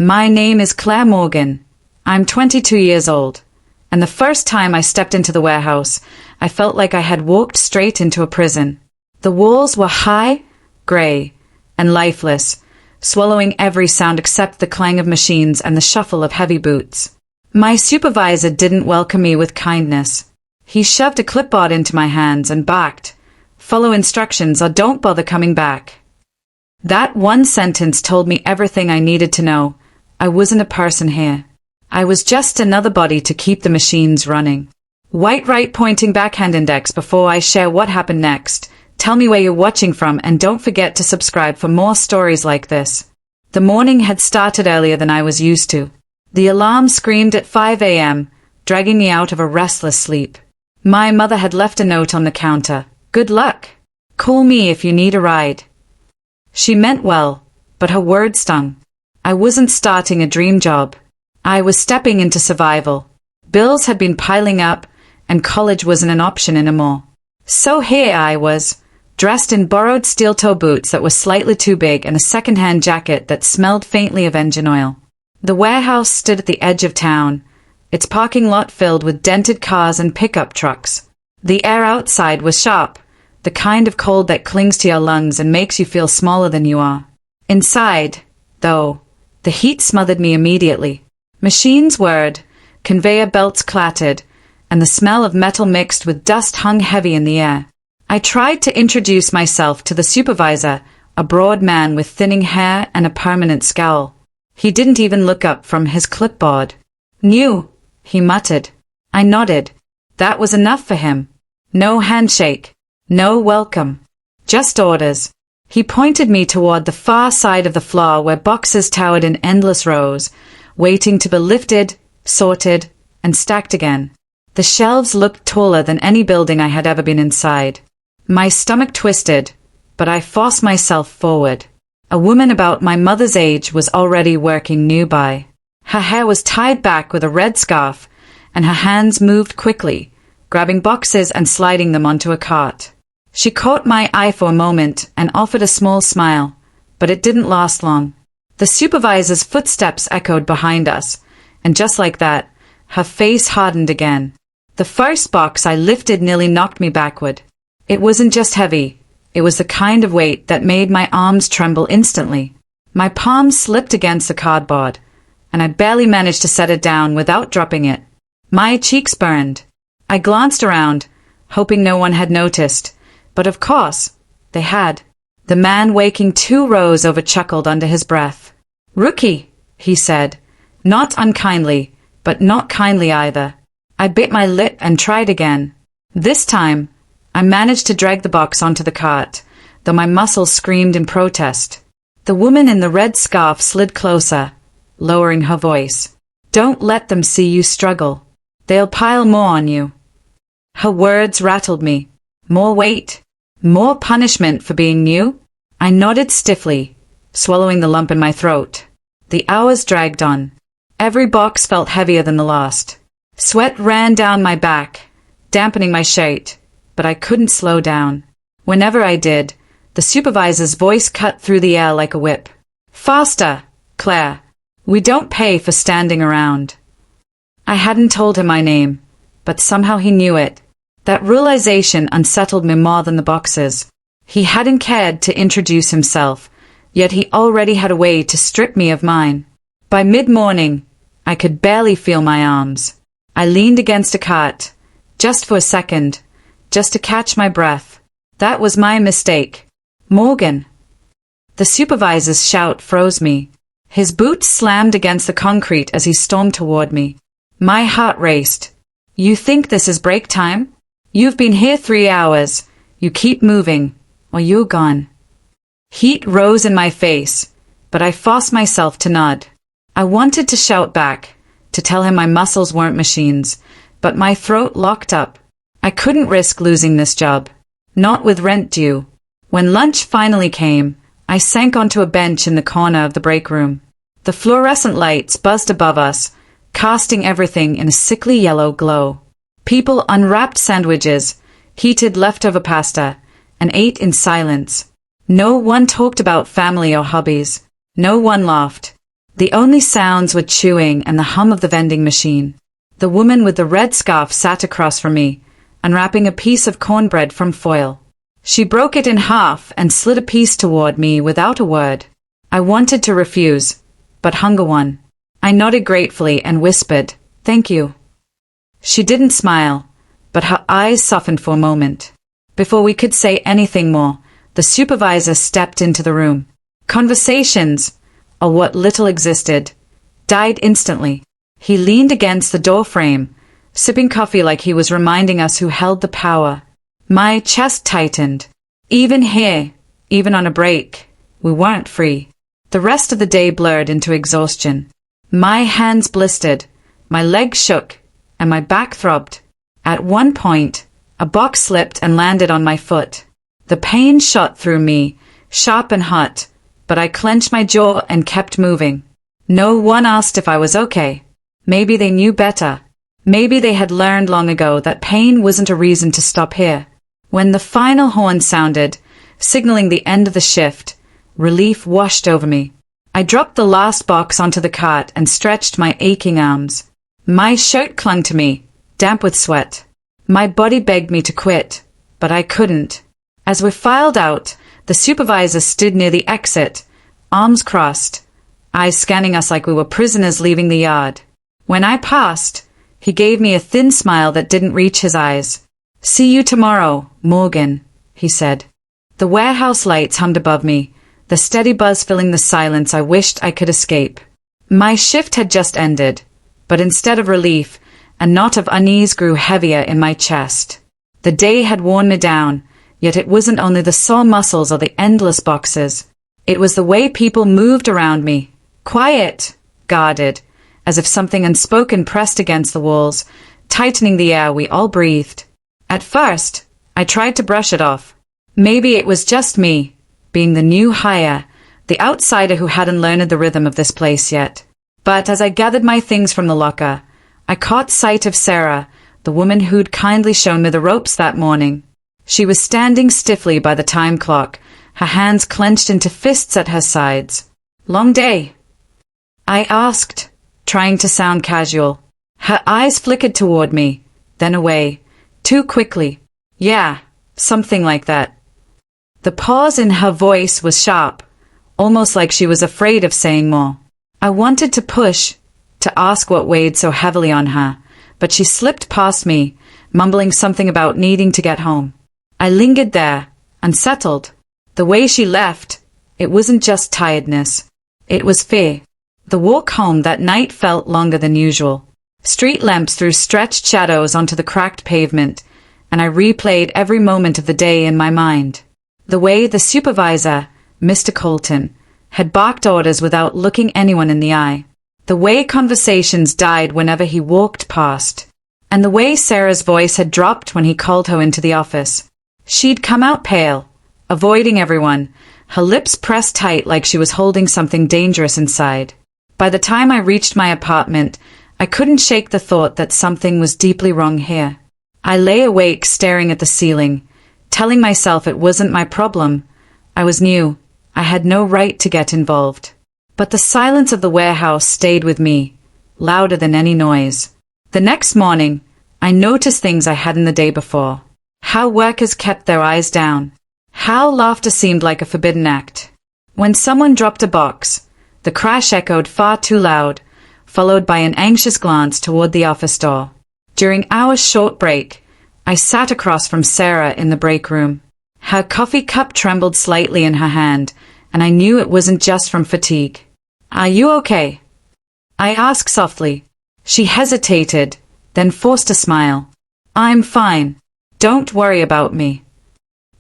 My name is Claire Morgan. I'm 22 years old, and the first time I stepped into the warehouse, I felt like I had walked straight into a prison. The walls were high, gray, and lifeless, swallowing every sound except the clang of machines and the shuffle of heavy boots. My supervisor didn't welcome me with kindness. He shoved a clipboard into my hands and barked, "Follow instructions or don't bother coming back." That one sentence told me everything I needed to know. I wasn't a person here. I was just another body to keep the machines running. White right pointing backhand index before I share what happened next. Tell me where you're watching from and don't forget to subscribe for more stories like this. The morning had started earlier than I was used to. The alarm screamed at 5 a.m., dragging me out of a restless sleep. My mother had left a note on the counter. "Good luck. Call me if you need a ride." She meant well, but her words stung. I wasn't starting a dream job. I was stepping into survival. Bills had been piling up, and college wasn't an option anymore. So here I was, dressed in borrowed steel-toe boots that were slightly too big and a second-hand jacket that smelled faintly of engine oil. The warehouse stood at the edge of town, its parking lot filled with dented cars and pickup trucks. The air outside was sharp, the kind of cold that clings to your lungs and makes you feel smaller than you are. Inside, though, the heat smothered me immediately. Machines whirred, conveyor belts clattered, and the smell of metal mixed with dust hung heavy in the air. I tried to introduce myself to the supervisor, a broad man with thinning hair and a permanent scowl. He didn't even look up from his clipboard. "New," he muttered. I nodded. That was enough for him. No handshake. No welcome. Just orders. He pointed me toward the far side of the floor where boxes towered in endless rows, waiting to be lifted, sorted, and stacked again. The shelves looked taller than any building I had ever been inside. My stomach twisted, but I forced myself forward. A woman about my mother's age was already working nearby. Her hair was tied back with a red scarf, and her hands moved quickly, grabbing boxes and sliding them onto a cart. She caught my eye for a moment and offered a small smile, but it didn't last long. The supervisor's footsteps echoed behind us, and just like that, her face hardened again. The first box I lifted nearly knocked me backward. It wasn't just heavy, it was the kind of weight that made my arms tremble instantly. My palms slipped against the cardboard, and I barely managed to set it down without dropping it. My cheeks burned. I glanced around, hoping no one had noticed, but of course, they had. The man waking 2 rows over chuckled under his breath. "Rookie," he said, not unkindly, but not kindly either. I bit my lip and tried again. This time, I managed to drag the box onto the cart, though my muscles screamed in protest. The woman in the red scarf slid closer, lowering her voice. "Don't let them see you struggle. They'll pile more on you." Her words rattled me. More weight? More punishment for being new? I nodded stiffly, swallowing the lump in my throat. The hours dragged on. Every box felt heavier than the last. Sweat ran down my back, dampening my shirt, but I couldn't slow down. Whenever I did, the supervisor's voice cut through the air like a whip. "Faster, Claire. We don't pay for standing around." I hadn't told him my name, but somehow he knew it. That realization unsettled me more than the boxes. He hadn't cared to introduce himself, yet he already had a way to strip me of mine. By mid-morning, I could barely feel my arms. I leaned against a cart, just for a second, just to catch my breath. That was my mistake. "Morgan." The supervisor's shout froze me. His boots slammed against the concrete as he stormed toward me. My heart raced. "You think this is break time? You've been here 3 hours. You keep moving, or you're gone." Heat rose in my face, but I forced myself to nod. I wanted to shout back, to tell him my muscles weren't machines, but my throat locked up. I couldn't risk losing this job. Not with rent due. When lunch finally came, I sank onto a bench in the corner of the break room. The fluorescent lights buzzed above us, casting everything in a sickly yellow glow. People unwrapped sandwiches, heated leftover pasta, and ate in silence. No one talked about family or hobbies. No one laughed. The only sounds were chewing and the hum of the vending machine. The woman with the red scarf sat across from me, unwrapping a piece of cornbread from foil. She broke it in half and slid a piece toward me without a word. I wanted to refuse, but hunger won. I nodded gratefully and whispered, "Thank you." She didn't smile, but her eyes softened for a moment. Before we could say anything more, the supervisor stepped into the room. Conversations, or what little existed, died instantly. He leaned against the doorframe, sipping coffee like he was reminding us who held the power. My chest tightened. Even here, even on a break, we weren't free. The rest of the day blurred into exhaustion. My hands blistered, my legs shook, and my back throbbed. At one point, a box slipped and landed on my foot. The pain shot through me, sharp and hot, but I clenched my jaw and kept moving. No one asked if I was okay. Maybe they knew better. Maybe they had learned long ago that pain wasn't a reason to stop here. When the final horn sounded, signaling the end of the shift, relief washed over me. I dropped the last box onto the cart and stretched my aching arms. My shirt clung to me, damp with sweat. My body begged me to quit, but I couldn't. As we filed out, the supervisor stood near the exit, arms crossed, eyes scanning us like we were prisoners leaving the yard. When I passed, he gave me a thin smile that didn't reach his eyes. "See you tomorrow, Morgan," he said. The warehouse lights hummed above me, the steady buzz filling the silence I wished I could escape. My shift had just ended, but instead of relief, a knot of unease grew heavier in my chest. The day had worn me down, yet it wasn't only the sore muscles or the endless boxes. It was the way people moved around me, quiet, guarded, as if something unspoken pressed against the walls, tightening the air we all breathed. At first, I tried to brush it off. Maybe it was just me, being the new hire, the outsider who hadn't learned the rhythm of this place yet. But as I gathered my things from the locker, I caught sight of Sarah, the woman who'd kindly shown me the ropes that morning. She was standing stiffly by the time clock, her hands clenched into fists at her sides. "Long day?" I asked, trying to sound casual. Her eyes flickered toward me, then away, too quickly. "Yeah, something like that." The pause in her voice was sharp, almost like she was afraid of saying more. I wanted to push, to ask what weighed so heavily on her, but she slipped past me, mumbling something about needing to get home. I lingered there, unsettled. The way she left, it wasn't just tiredness. It was fear. The walk home that night felt longer than usual. Street lamps threw stretched shadows onto the cracked pavement, and I replayed every moment of the day in my mind. The way the supervisor, Mr. Colton, had barked orders without looking anyone in the eye. The way conversations died whenever he walked past. And the way Sarah's voice had dropped when he called her into the office. She'd come out pale, avoiding everyone, her lips pressed tight like she was holding something dangerous inside. By the time I reached my apartment, I couldn't shake the thought that something was deeply wrong here. I lay awake staring at the ceiling, telling myself it wasn't my problem. I was new. I had no right to get involved. But the silence of the warehouse stayed with me, louder than any noise. The next morning, I noticed things I hadn't the day before. How workers kept their eyes down. How laughter seemed like a forbidden act. When someone dropped a box, the crash echoed far too loud, followed by an anxious glance toward the office door. During our short break, I sat across from Sarah in the break room. Her coffee cup trembled slightly in her hand, and I knew it wasn't just from fatigue. "Are you okay?" I asked softly. She hesitated, then forced a smile. "I'm fine. Don't worry about me."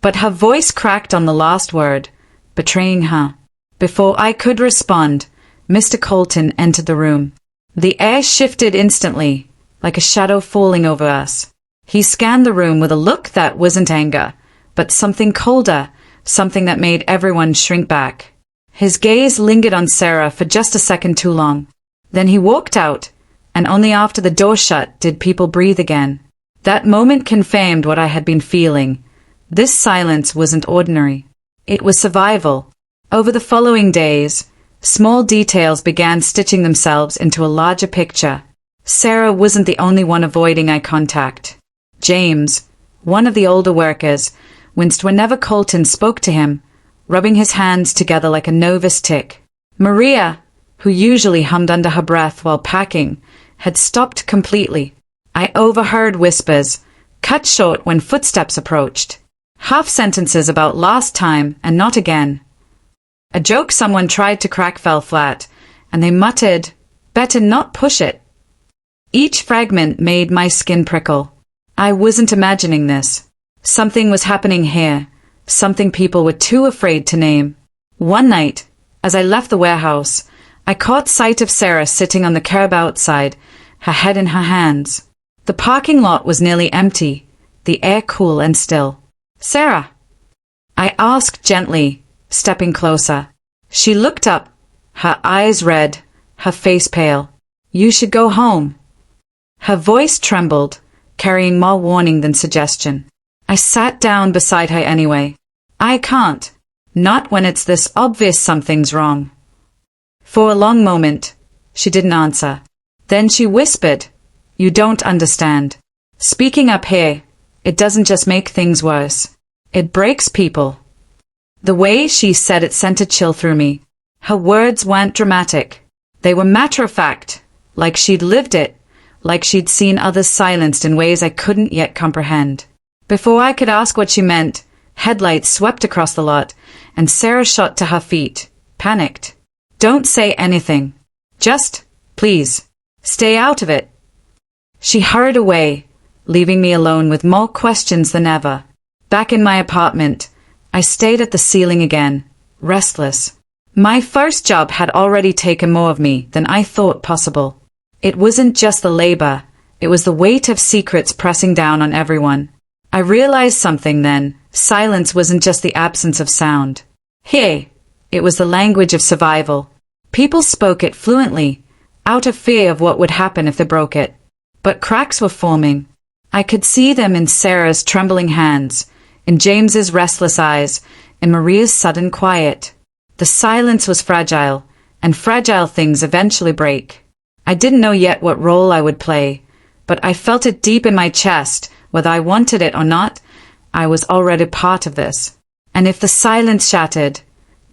But her voice cracked on the last word, betraying her. Before I could respond, Mr. Colton entered the room. The air shifted instantly, like a shadow falling over us. He scanned the room with a look that wasn't anger, but something colder, something that made everyone shrink back. His gaze lingered on Sarah for just a second too long. Then he walked out, and only after the door shut did people breathe again. That moment confirmed what I had been feeling. This silence wasn't ordinary. It was survival. Over the following days, Small details began stitching themselves into a larger picture. Sarah wasn't the only one avoiding eye contact. James, one of the older workers, winced whenever Colton spoke to him, rubbing his hands together like a nervous tick. Maria, who usually hummed under her breath while packing, had stopped completely. I overheard whispers, cut short when footsteps approached. Half sentences about last time and not again. A joke someone tried to crack fell flat, and they muttered, "Better not push it." Each fragment made my skin prickle. I wasn't imagining this. Something was happening here, something people were too afraid to name. One night, as I left the warehouse, I caught sight of Sarah sitting on the curb outside, her head in her hands. The parking lot was nearly empty, the air cool and still. "Sarah?" I asked gently, stepping closer. She looked up, her eyes red, her face pale. "You should go home." Her voice trembled, carrying more warning than suggestion. I sat down beside her anyway. "I can't. Not when it's this obvious something's wrong." For a long moment, she didn't answer. Then she whispered, "You don't understand. Speaking up here, it doesn't just make things worse. It breaks people." The way she said it sent a chill through me. Her words weren't dramatic. They were matter-of-fact, like she'd lived it, like she'd seen others silenced in ways I couldn't yet comprehend. Before I could ask what she meant, headlights swept across the lot, and Sarah shot to her feet, panicked. "Don't say anything. Just, please, stay out of it." She hurried away, leaving me alone with more questions than ever. Back in my apartment, I stayed at the ceiling again, restless. My first job had already taken more of me than I thought possible. It wasn't just the labor, it was the weight of secrets pressing down on everyone. I realized something then. Silence wasn't just the absence of sound. Hey, it was the language of survival. People spoke it fluently, out of fear of what would happen if they broke it. But cracks were forming. I could see them in Sarah's trembling hands, in James's restless eyes, in Maria's sudden quiet. The silence was fragile, and fragile things eventually break. I didn't know yet what role I would play, but I felt it deep in my chest, whether I wanted it or not. I was already part of this. And if the silence shattered,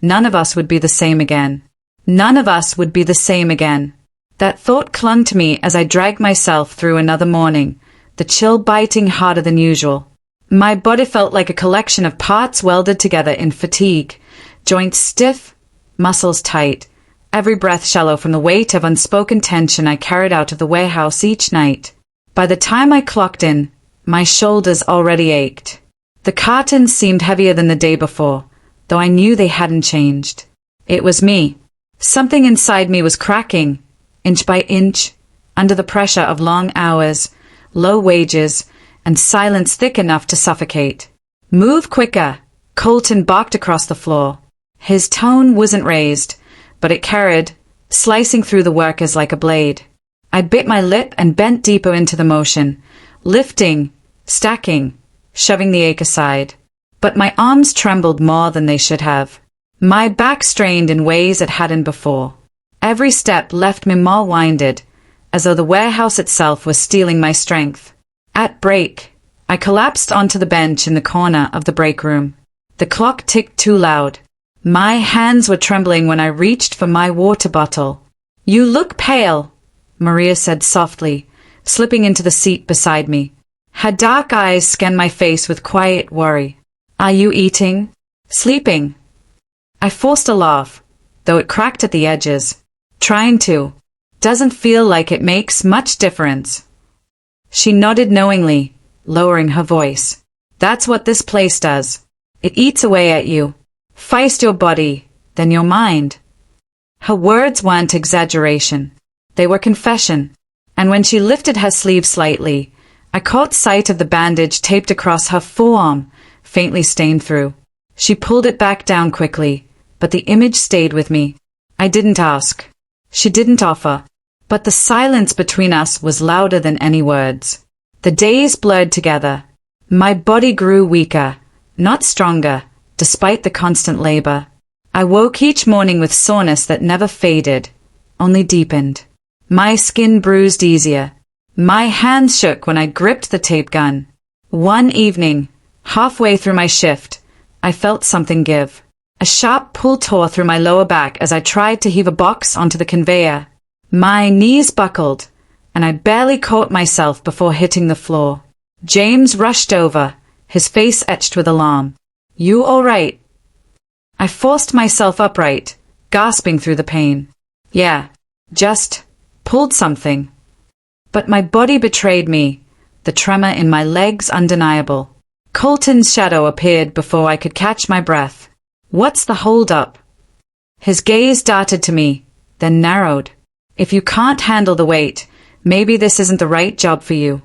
none of us would be the same again. None of us would be the same again. That thought clung to me as I dragged myself through another morning, the chill biting harder than usual. My body felt like a collection of parts welded together in fatigue, joints stiff, muscles tight, every breath shallow from the weight of unspoken tension I carried out of the warehouse each night. By the time I clocked in, my shoulders already ached. The cartons seemed heavier than the day before, though I knew they hadn't changed. It was me. Something inside me was cracking, inch by inch, under the pressure of long hours, low wages, and silence thick enough to suffocate. "Move quicker," Colton barked across the floor. His tone wasn't raised, but it carried, slicing through the workers like a blade. I bit my lip and bent deeper into the motion, lifting, stacking, shoving the ache aside. But my arms trembled more than they should have. My back strained in ways it hadn't before. Every step left me more winded, as though the warehouse itself was stealing my strength. At break, I collapsed onto the bench in the corner of the break room. The clock ticked too loud. My hands were trembling when I reached for my water bottle. "You look pale," Maria said softly, slipping into the seat beside me. Her dark eyes scanned my face with quiet worry. "Are you eating? Sleeping?" I forced a laugh, though it cracked at the edges. "Trying to. Doesn't feel like it makes much difference." She nodded knowingly, lowering her voice. "That's what this place does. It eats away at you. First your body, then your mind." Her words weren't exaggeration. They were confession. And when she lifted her sleeve slightly, I caught sight of the bandage taped across her forearm, faintly stained through. She pulled it back down quickly, but the image stayed with me. I didn't ask. She didn't offer. But the silence between us was louder than any words. The days blurred together. My body grew weaker, not stronger, despite the constant labor. I woke each morning with soreness that never faded, only deepened. My skin bruised easier. My hands shook when I gripped the tape gun. One evening, halfway through my shift, I felt something give. A sharp pull tore through my lower back as I tried to heave a box onto the conveyor. My knees buckled, and I barely caught myself before hitting the floor. James rushed over, his face etched with alarm. "You all right?" I forced myself upright, gasping through the pain. "Yeah, just pulled something." But my body betrayed me, the tremor in my legs undeniable. Colton's shadow appeared before I could catch my breath. "What's the hold-up?" His gaze darted to me, then narrowed. "If you can't handle the weight, maybe this isn't the right job for you."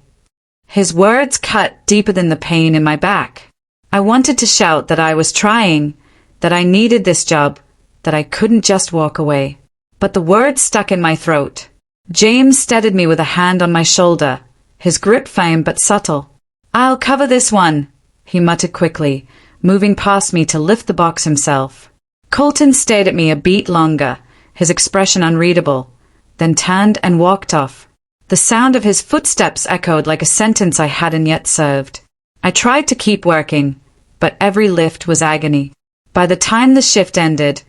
His words cut deeper than the pain in my back. I wanted to shout that I was trying, that I needed this job, that I couldn't just walk away. But the words stuck in my throat. James steadied me with a hand on my shoulder, his grip firm but subtle. "I'll cover this one," he muttered quickly, moving past me to lift the box himself. Colton stared at me a beat longer, his expression unreadable, then turned and walked off. The sound of his footsteps echoed like a sentence I hadn't yet served. I tried to keep working, but every lift was agony. By the time the shift ended,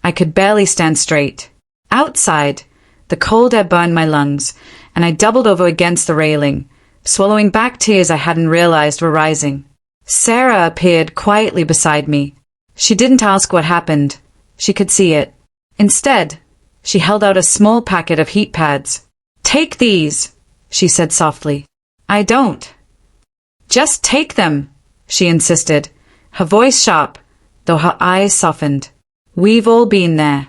I could barely stand straight. Outside, the cold air burned my lungs, and I doubled over against the railing, swallowing back tears I hadn't realized were rising. Sarah appeared quietly beside me. She didn't ask what happened. She could see it. Instead, she held out a small packet of heat pads. "Take these," she said softly. "I don't." "Just take them," she insisted, her voice sharp, though her eyes softened. "We've all been there."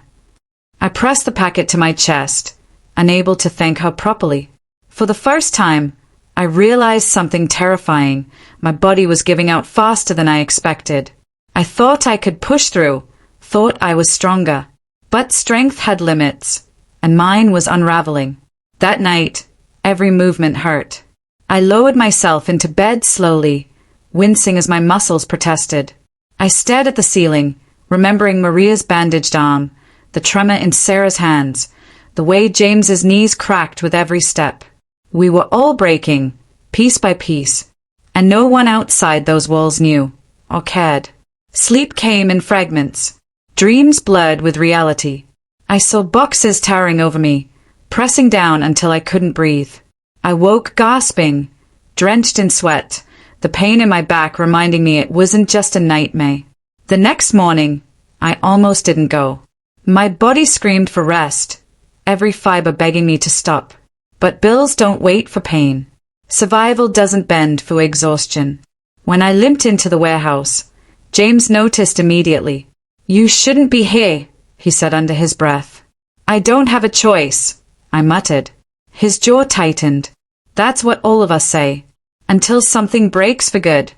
I pressed the packet to my chest, unable to thank her properly. For the first time, I realized something terrifying. My body was giving out faster than I expected. I thought I could push through, thought I was stronger. But strength had limits, and mine was unraveling. That night, every movement hurt. I lowered myself into bed slowly, wincing as my muscles protested. I stared at the ceiling, remembering Maria's bandaged arm, the tremor in Sarah's hands, the way James's knees cracked with every step. We were all breaking, piece by piece, and no one outside those walls knew, or cared. Sleep came in fragments. Dreams blurred with reality. I saw boxes towering over me, pressing down until I couldn't breathe. I woke gasping, drenched in sweat, the pain in my back reminding me it wasn't just a nightmare. The next morning, I almost didn't go. My body screamed for rest, every fiber begging me to stop. But bills don't wait for pain. Survival doesn't bend for exhaustion. When I limped into the warehouse, James noticed immediately. "You shouldn't be here," he said under his breath. "I don't have a choice," I muttered. His jaw tightened. "That's what all of us say, until something breaks for good."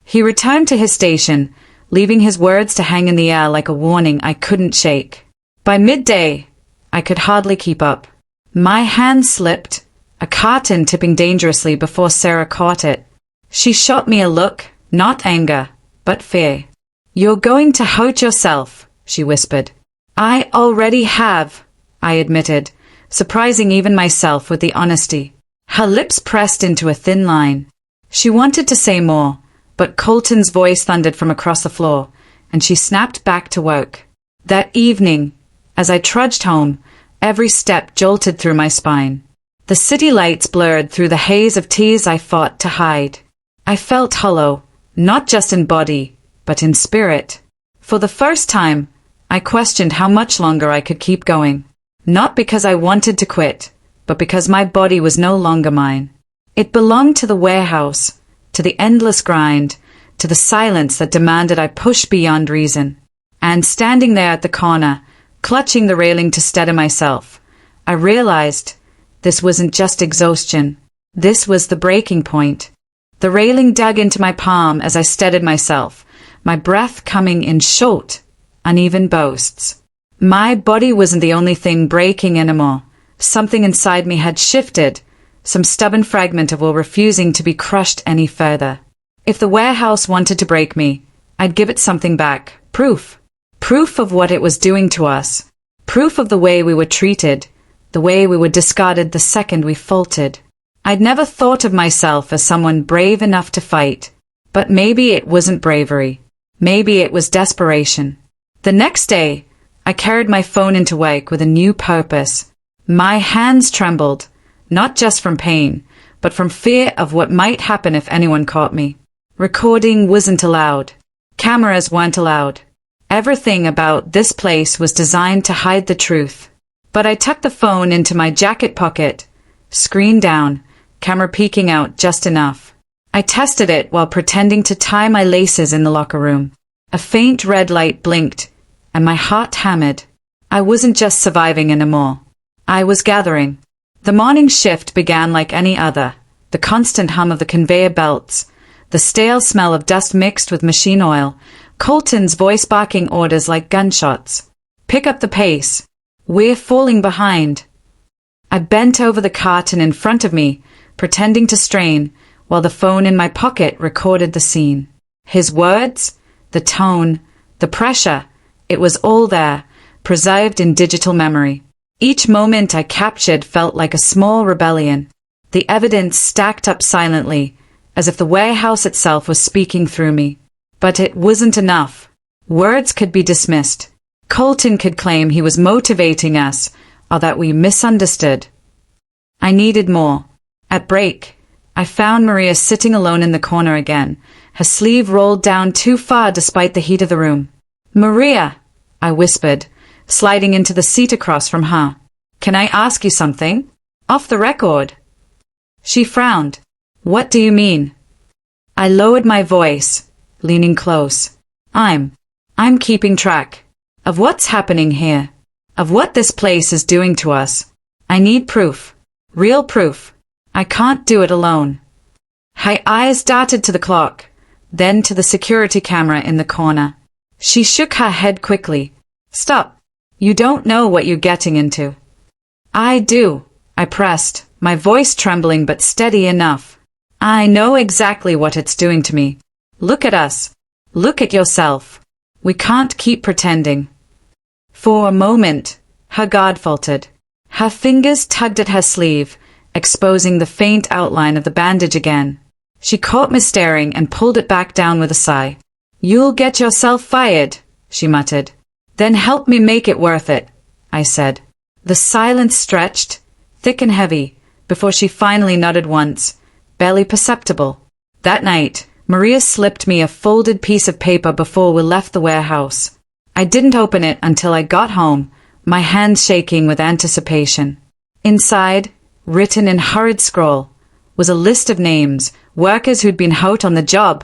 He returned to his station, leaving his words to hang in the air like a warning I couldn't shake. By midday, I could hardly keep up. My hand slipped, a carton tipping dangerously before Sarah caught it. She shot me a look, not anger, but fear. "You're going to hurt yourself," she whispered. "I already have," I admitted, surprising even myself with the honesty. Her lips pressed into a thin line. She wanted to say more, but Colton's voice thundered from across the floor, and she snapped back to work. That evening, as I trudged home, every step jolted through my spine. The city lights blurred through the haze of tears I fought to hide. I felt hollow, not just in body, but in spirit. For the first time, I questioned how much longer I could keep going. Not because I wanted to quit, but because my body was no longer mine. It belonged to the warehouse, to the endless grind, to the silence that demanded I push beyond reason. And standing there at the corner, clutching the railing to steady myself, I realized this wasn't just exhaustion. This was the breaking point. The railing dug into my palm as I steadied myself, my breath coming in short, uneven bursts. My body wasn't the only thing breaking anymore. Something inside me had shifted, some stubborn fragment of will refusing to be crushed any further. If the warehouse wanted to break me, I'd give it something back, proof. Proof of what it was doing to us. Proof of the way we were treated, the way we were discarded the second we faltered. I'd never thought of myself as someone brave enough to fight. But maybe it wasn't bravery. Maybe it was desperation. The next day, I carried my phone into work with a new purpose. My hands trembled, not just from pain, but from fear of what might happen if anyone caught me. Recording wasn't allowed. Cameras weren't allowed. Everything about this place was designed to hide the truth. But I tucked the phone into my jacket pocket, screen down, camera peeking out just enough. I tested it while pretending to tie my laces in the locker room. A faint red light blinked, and my heart hammered. I wasn't just surviving anymore. I was gathering. The morning shift began like any other. The constant hum of the conveyor belts, the stale smell of dust mixed with machine oil, Colton's voice barking orders like gunshots. Pick up the pace. We're falling behind. I bent over the carton in front of me, pretending to strain, while the phone in my pocket recorded the scene. His words, the tone, the pressure, it was all there, preserved in digital memory. Each moment I captured felt like a small rebellion. The evidence stacked up silently, as if the warehouse itself was speaking through me. But it wasn't enough. Words could be dismissed. Colton could claim he was motivating us, or that we misunderstood. I needed more. At break, I found Maria sitting alone in the corner again, her sleeve rolled down too far despite the heat of the room. "Maria," I whispered, sliding into the seat across from her. "Can I ask you something? Off the record." She frowned. "What do you mean?" I lowered my voice, leaning close. I'm keeping track of what's happening here, of what this place is doing to us. I need proof. Real proof. I can't do it alone." Her eyes darted to the clock, then to the security camera in the corner. She shook her head quickly. "Stop. You don't know what you're getting into." "I do," I pressed, my voice trembling but steady enough. "I know exactly what it's doing to me. Look at us. Look at yourself. We can't keep pretending." For a moment, her guard faltered. Her fingers tugged at her sleeve, exposing the faint outline of the bandage again. She caught me staring and pulled it back down with a sigh. "You'll get yourself fired," she muttered. "Then help me make it worth it," I said. The silence stretched, thick and heavy, before she finally nodded once, barely perceptible. That night, Maria slipped me a folded piece of paper before we left the warehouse. I didn't open it until I got home, my hands shaking with anticipation. Inside, written in hurried scroll, was a list of names, workers who'd been out on the job,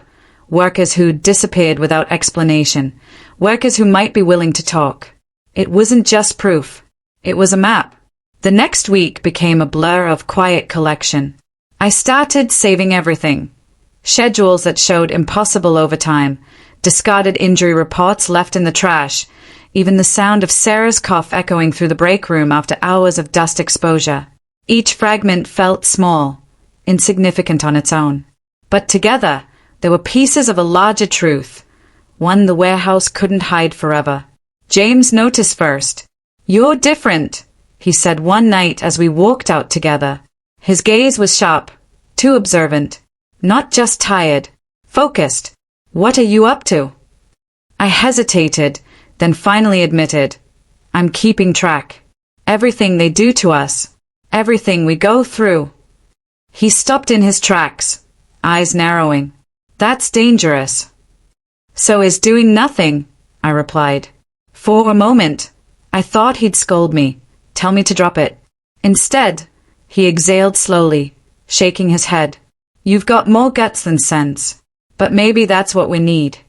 workers who'd disappeared without explanation, workers who might be willing to talk. It wasn't just proof. It was a map. The next week became a blur of quiet collection. I started saving everything. Schedules that showed impossible overtime, discarded injury reports left in the trash, even the sound of Sarah's cough echoing through the break room after hours of dust exposure. Each fragment felt small, insignificant on its own. But together, they were pieces of a larger truth, one the warehouse couldn't hide forever. James noticed first. "You're different," he said one night as we walked out together. His gaze was sharp, too observant, not just tired, focused. "What are you up to?" I hesitated, then finally admitted, "I'm keeping track. Everything they do to us. Everything we go through." He stopped in his tracks, eyes narrowing. "That's dangerous." "So is doing nothing," I replied. For a moment, I thought he'd scold me, tell me to drop it. Instead, he exhaled slowly, shaking his head. "You've got more guts than sense. But maybe that's what we need."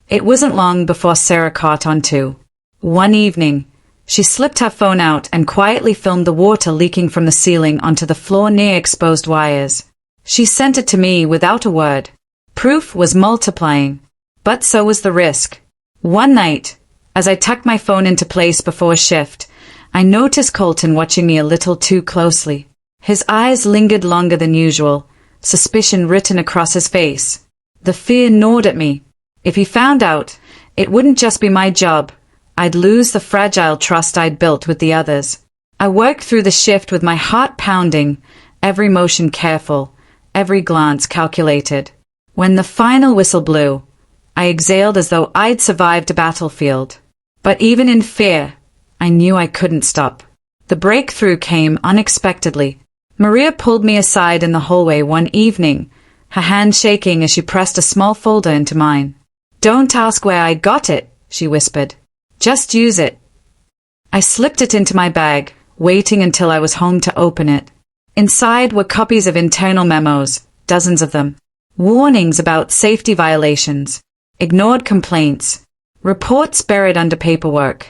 It wasn't long before Sarah caught on too. One evening, she slipped her phone out and quietly filmed the water leaking from the ceiling onto the floor near exposed wires. She sent it to me without a word. Proof was multiplying, but so was the risk. One night, as I tucked my phone into place before a shift, I noticed Colton watching me a little too closely. His eyes lingered longer than usual, suspicion written across his face. The fear gnawed at me. If he found out, It wouldn't just be my job. I'd lose the fragile trust I'd built with the others. I worked through the shift with my heart pounding, every motion careful, every glance calculated. When the final whistle blew, I exhaled as though I'd survived a battlefield. But even in fear, I knew I couldn't stop. The breakthrough came unexpectedly. Maria pulled me aside in the hallway one evening, her hand shaking as she pressed a small folder into mine. "Don't ask where I got it," she whispered. "Just use it." I slipped it into my bag, waiting until I was home to open it. Inside were copies of internal memos, dozens of them. Warnings about safety violations, ignored complaints, reports buried under paperwork.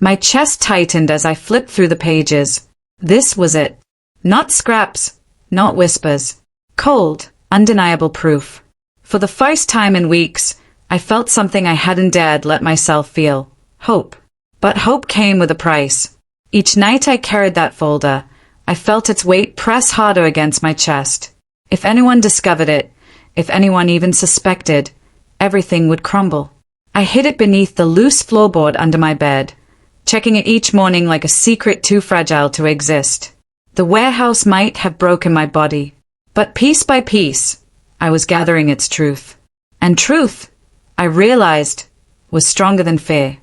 My chest tightened as I flipped through the pages. This was it. Not scraps, not whispers. Cold, undeniable proof. For the first time in weeks, I felt something I hadn't dared let myself feel. Hope. But hope came with a price. Each night I carried that folder, I felt its weight press harder against my chest. If anyone discovered it, if anyone even suspected, everything would crumble. I hid it beneath the loose floorboard under my bed, checking it each morning like a secret too fragile to exist. The warehouse might have broken my body, but piece by piece, I was gathering its truth. And truth, I realized, was stronger than fear.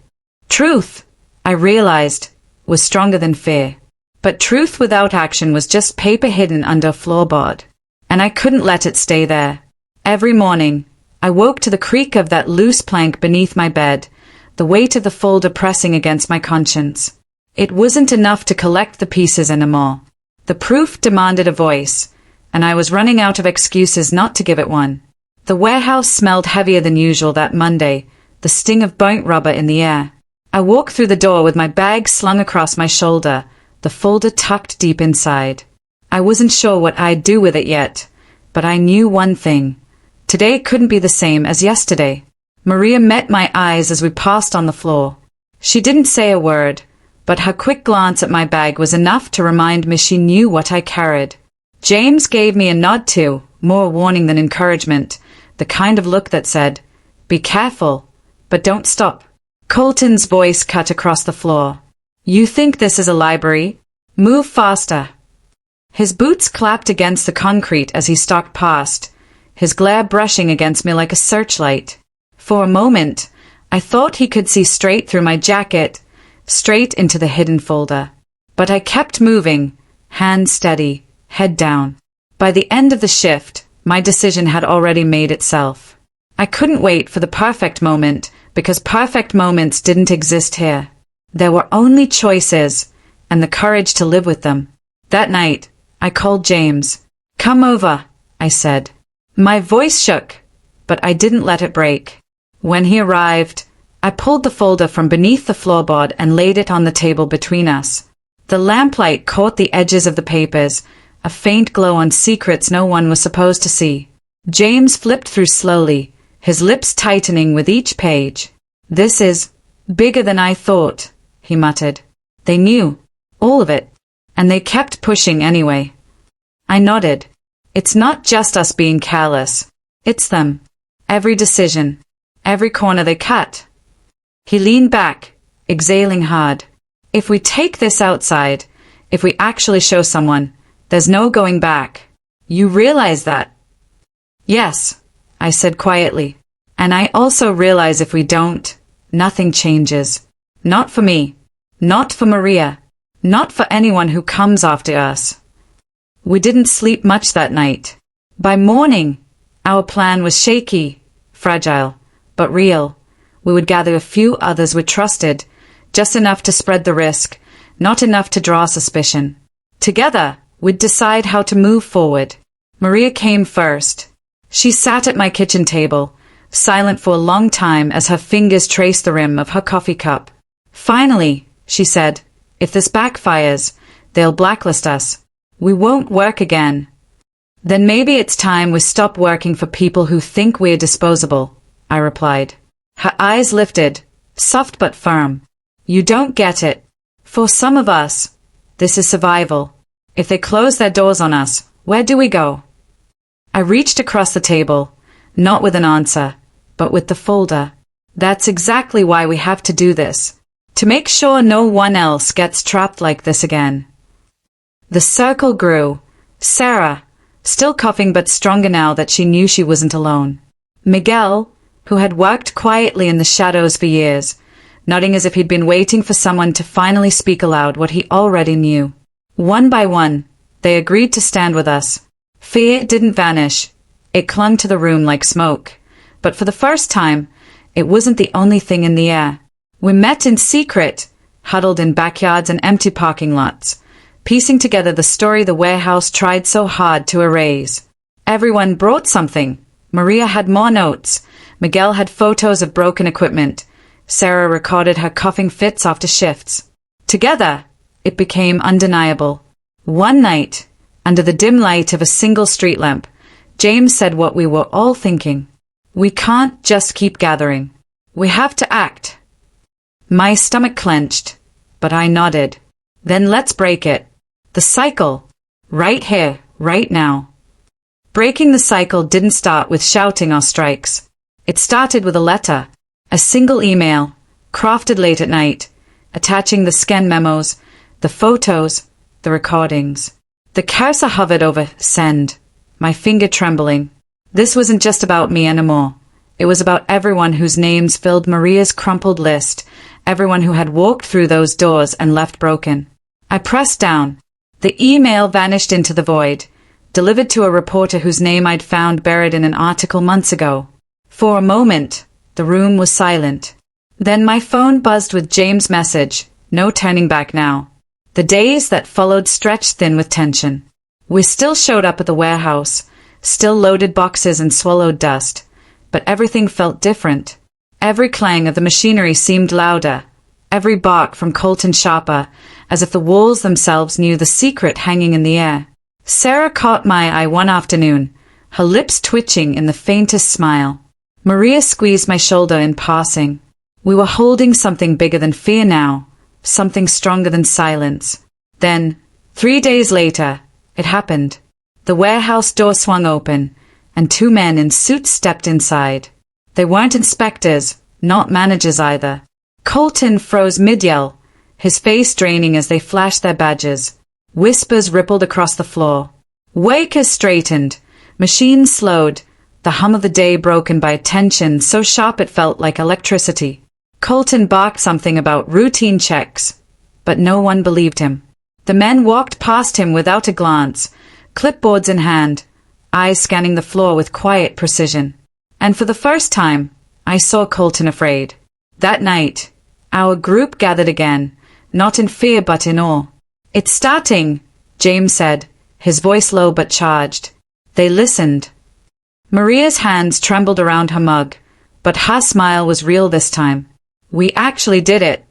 Truth, I realized, was stronger than fear. But truth without action was just paper hidden under a floorboard. And I couldn't let it stay there. Every morning, I woke to the creak of that loose plank beneath my bed, the weight of the folder pressing against my conscience. It wasn't enough to collect the pieces anymore. The proof demanded a voice, and I was running out of excuses not to give it one. The warehouse smelled heavier than usual that Monday, the sting of burnt rubber in the air. I walked through the door with my bag slung across my shoulder, the folder tucked deep inside. I wasn't sure what I'd do with it yet, but I knew one thing. Today couldn't be the same as yesterday. Maria met my eyes as we passed on the floor. She didn't say a word, but her quick glance at my bag was enough to remind me she knew what I carried. James gave me a nod too, more warning than encouragement, the kind of look that said, "Be careful, but don't stop." Colton's voice cut across the floor. "You think this is a library? Move faster." His boots clapped against the concrete as he stalked past, his glare brushing against me like a searchlight. For a moment, I thought he could see straight through my jacket, straight into the hidden folder. But I kept moving, hand steady, head down. By the end of the shift, my decision had already made itself. I couldn't wait for the perfect moment, because perfect moments didn't exist here. There were only choices, and the courage to live with them. That night, I called James. "Come over," I said. My voice shook, but I didn't let it break. When he arrived, I pulled the folder from beneath the floorboard and laid it on the table between us. The lamplight caught the edges of the papers, a faint glow on secrets no one was supposed to see. James flipped through slowly, his lips tightening with each page. "This is bigger than I thought," he muttered. "They knew, all of it, and they kept pushing anyway." I nodded. "It's not just us being careless. It's them. Every decision, every corner they cut." He leaned back, exhaling hard. "If we take this outside, if we actually show someone, there's no going back. You realize that?" "Yes," I said quietly. "And I also realize if we don't, nothing changes. Not for me. Not for Maria. Not for anyone who comes after us." We didn't sleep much that night. By morning, our plan was shaky, fragile, but real. We would gather a few others we trusted, just enough to spread the risk, not enough to draw suspicion. Together, we'd decide how to move forward. Maria came first. She sat at my kitchen table, silent for a long time as her fingers traced the rim of her coffee cup. "Finally," she said, "if this backfires, they'll blacklist us. We won't work again." "Then maybe it's time we stop working for people who think we're disposable," I replied. Her eyes lifted, soft but firm. "You don't get it. For some of us, this is survival. If they close their doors on us, where do we go?" I reached across the table, not with an answer, but with the folder. That's exactly why we have to do this. To make sure no one else gets trapped like this again. The circle grew. Sarah, still coughing but stronger now that she knew she wasn't alone. Miguel, who had worked quietly in the shadows for years, nodding as if he'd been waiting for someone to finally speak aloud what he already knew. One by one, they agreed to stand with us. Fear didn't vanish. It clung to the room like smoke. But for the first time, it wasn't the only thing in the air. We met in secret, huddled in backyards and empty parking lots, piecing together the story the warehouse tried so hard to erase. Everyone brought something. Maria had more notes. Miguel had photos of broken equipment. Sarah recorded her coughing fits after shifts. Together, it became undeniable. One night, under the dim light of a single street lamp, James said what we were all thinking. We can't just keep gathering. We have to act. My stomach clenched, but I nodded. Then let's break it. The cycle. Right here, right now. Breaking the cycle didn't start with shouting or strikes. It started with a letter. A single email, crafted late at night, attaching the scan memos, the photos, the recordings. The cursor hovered over send, my finger trembling. This wasn't just about me anymore. It was about everyone whose names filled Maria's crumpled list, everyone who had walked through those doors and left broken. I pressed down. The email vanished into the void, delivered to a reporter whose name I'd found buried in an article months ago. For a moment, the room was silent. Then my phone buzzed with James' message, no turning back now. The days that followed stretched thin with tension. We still showed up at the warehouse, still loaded boxes and swallowed dust, but everything felt different. Every clang of the machinery seemed louder, every bark from Colton sharper, as if the walls themselves knew the secret hanging in the air. Sarah caught my eye one afternoon, her lips twitching in the faintest smile. Maria squeezed my shoulder in passing. We were holding something bigger than fear now, something stronger than silence. Then, 3 days later, it happened. The warehouse door swung open, and 2 men in suits stepped inside. They weren't inspectors, not managers either. Colton froze mid-yell, his face draining as they flashed their badges. Whispers rippled across the floor. Wakers straightened, machines slowed, the hum of the day broken by tension so sharp it felt like electricity. Colton barked something about routine checks, but no one believed him. The men walked past him without a glance, clipboards in hand, eyes scanning the floor with quiet precision. And for the first time, I saw Colton afraid. That night, our group gathered again, not in fear but in awe. "It's starting," James said, his voice low but charged. They listened. Maria's hands trembled around her mug, but her smile was real this time. We actually did it.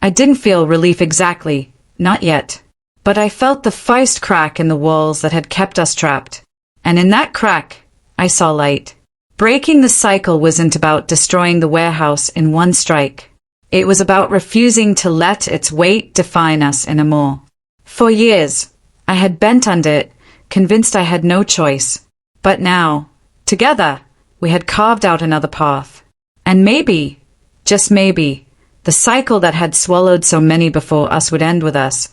I didn't feel relief exactly, not yet. But I felt the first crack in the walls that had kept us trapped. And in that crack, I saw light. Breaking the cycle wasn't about destroying the warehouse in one strike. It was about refusing to let its weight define us anymore. For years, I had bent under it, convinced I had no choice. But now, together, we had carved out another path. And maybe, just maybe, the cycle that had swallowed so many before us would end with us.